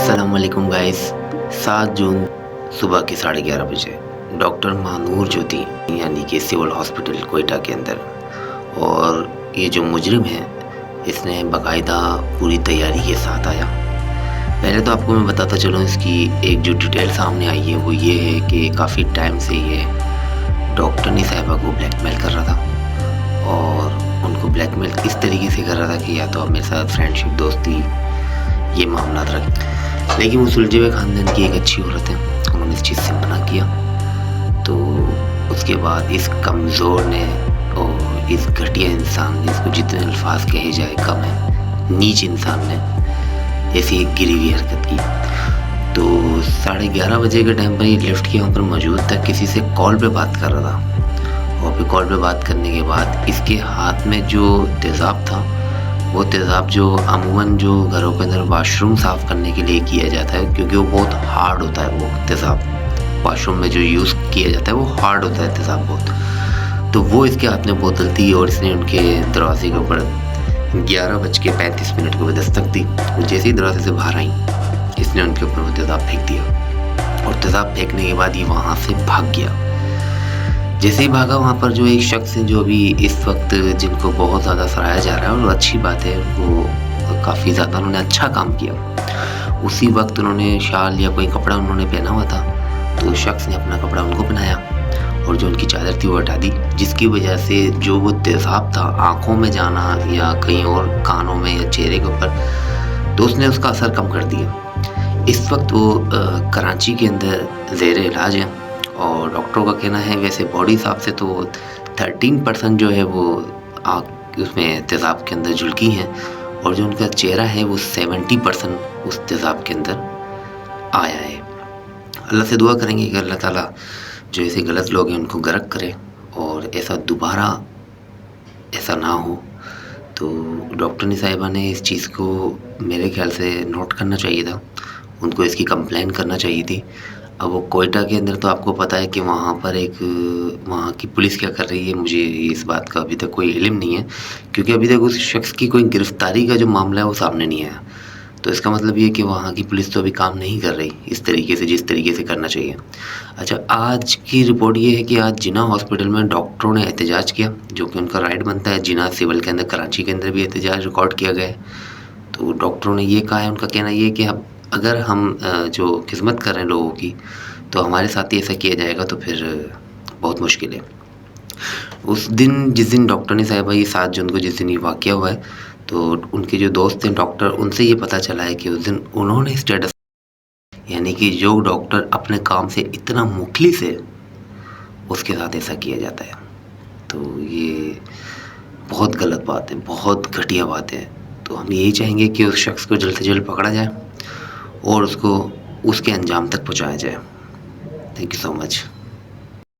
अस्सलाम वालेकुम गाइस। 7 जून सुबह के 11:30 बजे डॉक्टर मानूर ज्योति यानी कि सिविल हॉस्पिटल कोयटा के अंदर, और ये जो मुजरिम है इसने बाकायदा पूरी तैयारी के साथ आया। पहले तो आपको मैं बताता चलूँ, इसकी एक जो डिटेल सामने आई है वो ये है कि काफ़ी टाइम से ये डॉक्टरनी साहिबा को ब्लैकमेल कर रहा था, और उनको ब्लैकमेल इस तरीके से कर रहा था कि या तो आप मेरे साथ फ्रेंडशिप, दोस्ती, ये मामला रखें। लेकिन वो सुलझे हुए ख़ानदान की एक अच्छी औरत है, उन्होंने इस चीज़ से मना किया। तो उसके बाद इस कमज़ोर ने और इस घटिया इंसान ने, इसको जितने अल्फाज कहे जाए कम है, नीच इंसान ने ऐसी एक गिरी हुई हरकत की। तो 11:30 बजे के टाइम पर ये लिफ्ट के यहाँ पर मौजूद था, किसी से कॉल पे बात कर रहा था, और फिर कॉल पे बात करने के बाद इसके हाथ में जो तेज़ाब था, वो तेज़ाब जो अमूमन जो घरों के अंदर वाशरूम साफ़ करने के लिए किया जाता है, क्योंकि वो बहुत हार्ड होता है, वो तेज़ाब वाशरूम में जो यूज़ किया जाता है वो हार्ड होता है तेज़ाब बहुत। तो वो इसके हाथ में बोतल थी, और इसने उनके दरवाजे के ऊपर 11:35 को दस्तक दी। वो जैसे ही दरवाजे से बाहर आई, इसने उनके ऊपर वो तेज़ाब फेंक दिया, और तेज़ाब फेंकने के बाद ये वहाँ से भाग गया। जैसे ही भागा, वहाँ पर जो एक शख्स है जो अभी इस वक्त जिनको बहुत ज़्यादा सराहा जा रहा है, और अच्छी बात है, वो काफ़ी ज़्यादा उन्होंने अच्छा काम किया। उसी वक्त उन्होंने शाल या कोई कपड़ा उन्होंने पहना हुआ था, तो उस शख्स ने अपना कपड़ा उनको पहनाया, और जो उनकी चादर थी वो हटा दी, जिसकी वजह से जो वो तेज़ाब था आँखों में जाना या कहीं और कानों में या चेहरे के ऊपर, तो उसने उसका असर कम कर दिया। इस वक्त वो कराची के अंदर ज़ेर इलाज है, और डॉक्टरों का कहना है वैसे बॉडी हिसाब से तो 13% जो है वो आँख उसमें तेज़ाब के अंदर झुलकी हैं, और जो उनका चेहरा है वो 70% उस तेज़ाब के अंदर आया है। अल्लाह से दुआ करेंगे कि अल्लाह ताला जो ऐसे गलत लोग हैं उनको गर्क करे, और ऐसा दोबारा ऐसा ना हो। तो डॉक्टरनी साहिबा ने इस चीज़ को मेरे ख्याल से नोट करना चाहिए था, उनको इसकी कंप्लेन करना चाहिए थी। अब वो कोयटा के अंदर तो आपको पता है कि वहाँ पर वहाँ की पुलिस क्या कर रही है, मुझे इस बात का अभी तक कोई इल्म नहीं है, क्योंकि अभी तक उस शख्स की कोई गिरफ़्तारी का जो मामला है वो सामने नहीं आया। तो इसका मतलब ये कि वहाँ की पुलिस तो अभी काम नहीं कर रही इस तरीके से जिस तरीके से करना चाहिए। अच्छा, आज की रिपोर्ट ये है कि आज जिना हॉस्पिटल में डॉक्टरों ने एहतजाज किया, जो कि उनका राइट बनता है। जिना सिविल के अंदर, कराची के अंदर भी एहतजाज रिकॉर्ड किया गया है। तो डॉक्टरों ने ये कहा है, उनका कहना ये है कि अब अगर हम जो खिदमत कर रहे हैं लोगों की, तो हमारे साथ ही ऐसा किया जाएगा तो फिर बहुत मुश्किल है। उस दिन जिस दिन डॉक्टरनी साहिबा, ये 7 जून को जिस दिन ये वाक़या हुआ है, तो उनके जो दोस्त हैं डॉक्टर, उनसे ये पता चला है कि उस दिन उन्होंने स्टेटस, यानी कि जो डॉक्टर अपने काम से इतना मुखलिस है उसके साथ ऐसा किया जाता है। तो ये बहुत गलत बात है, बहुत घटिया बात है। तो हम यही चाहेंगे कि उस शख्स को जल्द से जल्द पकड़ा जाए और उसको उसके अंजाम तक पहुंचाया जाए। Thank you so much.